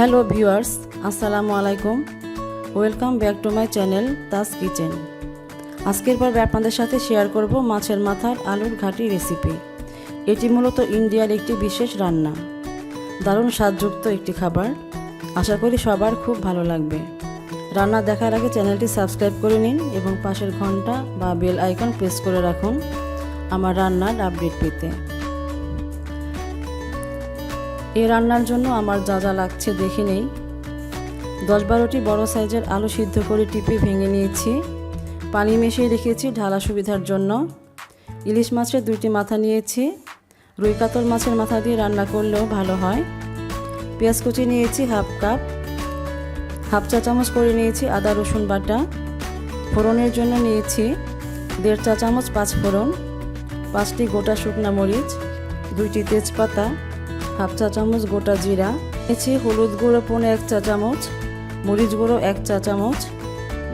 Hello viewers, আসসালামু আলাইকুম। Welcome back to my channel Taj kitchen. আজকের পর্বে আপনাদের সাথে শেয়ার করব মাছের মাথার আলুর ঘাটি রেসিপি। এটি মূলত ইন্ডিয়ার একটি বিশেষ রান্না, দারুণ স্বাদযুক্ত একটি খাবার। আশা করি সবার খুব ভালো লাগবে। রান্না দেখার আগে চ্যানেলটি সাবস্ক্রাইব করে নিন এবং পাশের ঘন্টা বা বেল আইকন প্রেস করে রাখুন আমার রান্নার আপডেট পেতে। এই রান্নার জন্য আমার যা যা লাগছে দেখে নেই। 10-12টি বড় সাইজের আলু সিদ্ধ করে টিপে ভেঙে নিয়েছি। পানি মিশিয়ে রেখেছি ঢালা সুবিধার জন্য। ইলিশ মাছের 2টি মাথা নিয়েছি। রুই কাতল মাছের মাথা দিয়ে রান্না করলেও ভালো হয়। পেঁয়াজ কুচি নিয়েছি হাফ কাপ। হাফ চা চামচ করে নিয়েছি আদা রসুন বাটা। ফোড়নের জন্য নিয়েছি 1.5 চা চামচ পাঁচফোড়ন, 5টি গোটা শুকনা মরিচ, 2টি তেজপাতা, হাফ চা চামচ গোটা জিরা নিয়েছি। হলুদ গুঁড়ো 1.5 চা চামচ, মরিচ গুঁড়ো 1 চা চামচ,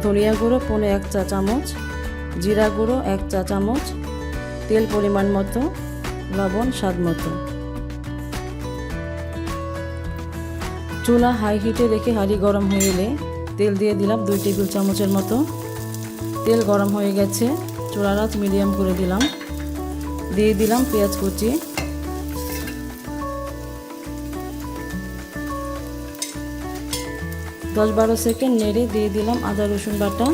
ধনিয়া গুঁড়ো 1.5 চা চামচ, জিরা গুঁড়ো 1 চা চামচ, তেল পরিমাণ মতো, লবণ স্বাদ মতো। চুলা হাই হিটে রেখে হাঁড়ি গরম হয়ে এলে তেল দিয়ে দিলাম 2 টেবিল চামচের মতো। তেল গরম হয়ে গেছে, চুলার আঁচ মিডিয়াম করে দিলাম। দিয়ে দিলাম পেঁয়াজ কুচি, দশ 12 সেকেন্ড নেড়ে দিয়ে দিলাম আদা রসুন বাটা।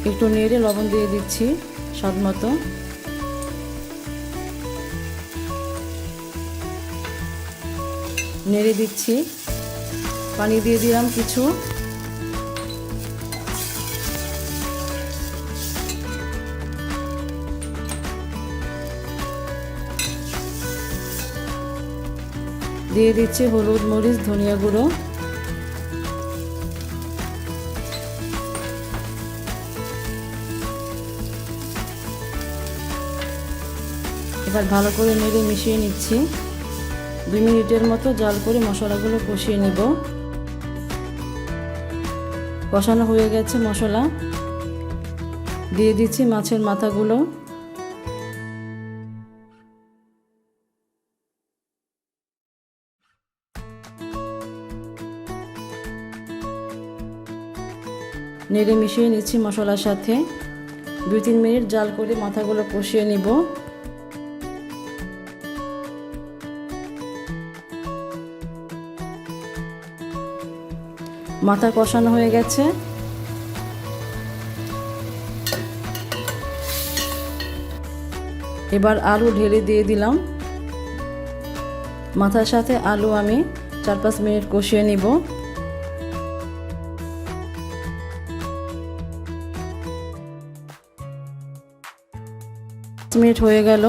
একটু নেড়ে লবণ দিয়ে দিচ্ছি স্বাদ মতো। নেড়ে দিচ্ছি, পানি দিয়ে দিলাম কিছু। দিয়ে দিচ্ছি হলুদ মরিচ ধনিয়া গুঁড়ো। এবার ভালো করে নেড়ে মিশিয়ে নিচ্ছি। 2 মিনিটের মতো জাল করে মশলাগুলো কষিয়ে নেব। কষানো হয়ে গেছে মশলা। দিয়ে দিচ্ছি মাছের মাথাগুলো। নেড়ে মিশিয়ে নিচ্ছি মশলার সাথে। 2-3 মিনিট জাল করে মাথাগুলো কষিয়ে নিব। মাথা কষানো হয়ে গেছে। এবার আলু ঢেলে দিয়ে দিলাম। মাথার সাথে আলু আমি 4-5 মিনিট কষিয়ে নিব। মিনিট হয়ে গেল,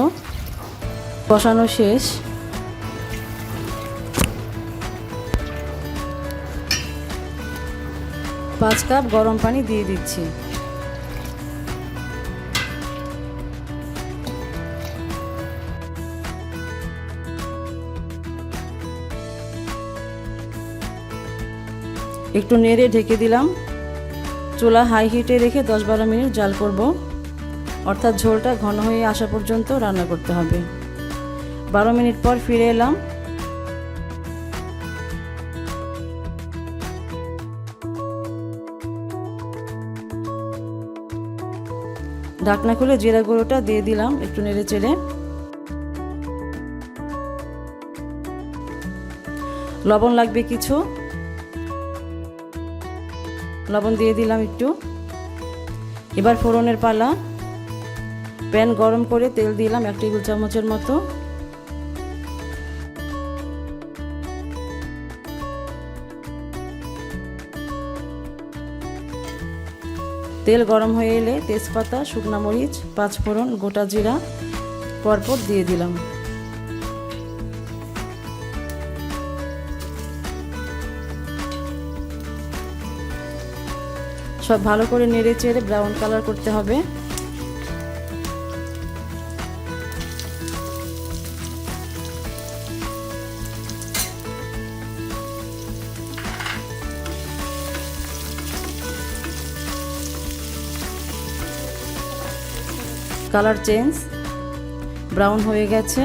কষানো শেষ। 5 কাপ গরম পানি দিয়ে দিচ্ছি। একটু নেড়ে ঢেকে দিলাম। চুলা হাই হিটে রেখে 10-12 মিনিট জাল করব, অর্থাৎ ঝোলটা ঘন হয়ে আসা পর্যন্ত রান্না করতে হবে। 12 মিনিট পর ফিরে এলাম। ঢাকনা খুলে জিরা গুঁড়োটা দিয়ে দিলাম, একটু নেড়ে চেড়ে। লবণ লাগবে কিছু, লবণ দিয়ে দিলাম একটু। এবার ফোড়নের পালা। প্যান গরম করে তেল দিলাম 1 টেবিল চামচের মতো। তেল গরম হয়ে এলে তেজপাতা, শুকনা মরিচ, পাঁচফোড়ন, গোটা জিরা পরপর দিয়ে দিলাম। সব ভালো করে নেড়ে চেড়ে ব্রাউন কালার করতে হবে। কালার চেঞ্জ, ব্রাউন হয়ে গেছে।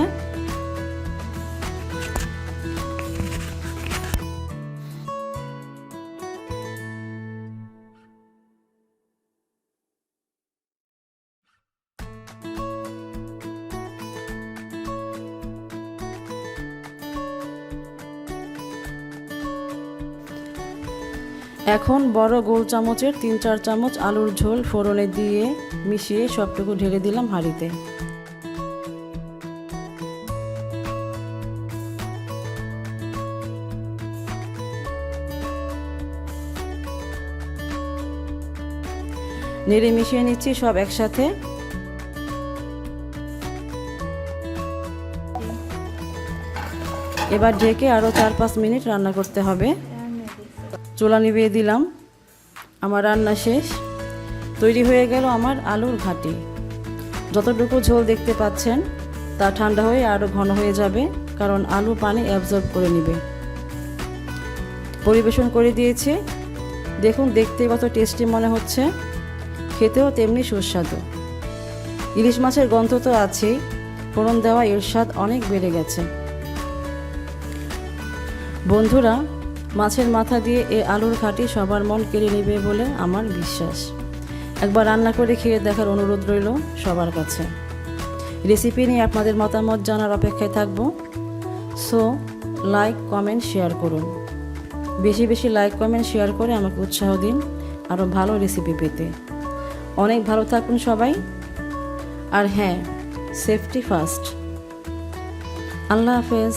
এখন বড় গোল চামচের 3-4 চামচ আলুর ঝোল ফোড়নে দিয়ে মিশিয়ে সবটুকু ঢেলে দিলাম হাঁড়িতে। নেড়ে মিশিয়ে নিচ্ছি সব একসাথে। এবার ঢেকে আরও 4-5 মিনিট রান্না করতে হবে। চুলা নিভিয়ে দিলাম। আমার রান্না শেষ। তৈরি হয়ে গেল আমার আলুর ঘাটি। যতটুকু ঝোল দেখতে পাচ্ছেন তা ঠান্ডা হয়ে আরও ঘন হয়ে যাবে, কারণ আলু পানি অ্যাবজর্ব করে নেবে। পরিবেশন করে দিয়েছি। দেখুন দেখতে কত টেস্টি মনে হচ্ছে, খেতেও তেমনি সুস্বাদু। ইলিশ মাছের গন্ধ তো আছেই, ফোড়ন দেওয়া এর স্বাদ অনেক বেড়ে গেছে। বন্ধুরা, মাছের মাথা দিয়ে এই আলুর ঘাটি সবার মন কেড়ে নেবে বলে আমার বিশ্বাস। একবার রান্না করে খেয়ে দেখার অনুরোধ রইল সবার কাছে। রেসিপি নিয়ে আপনাদের মতামত জানার অপেক্ষায় থাকব। সো লাইক, কমেন্ট, শেয়ার করুন। বেশি বেশি লাইক, কমেন্ট, শেয়ার করে আমাকে উৎসাহ দিন আরও ভালো রেসিপি পেতে। অনেক ভালো থাকুন সবাই। আর হ্যাঁ, সেফটি ফার্স্ট। আল্লাহ হাফেজ।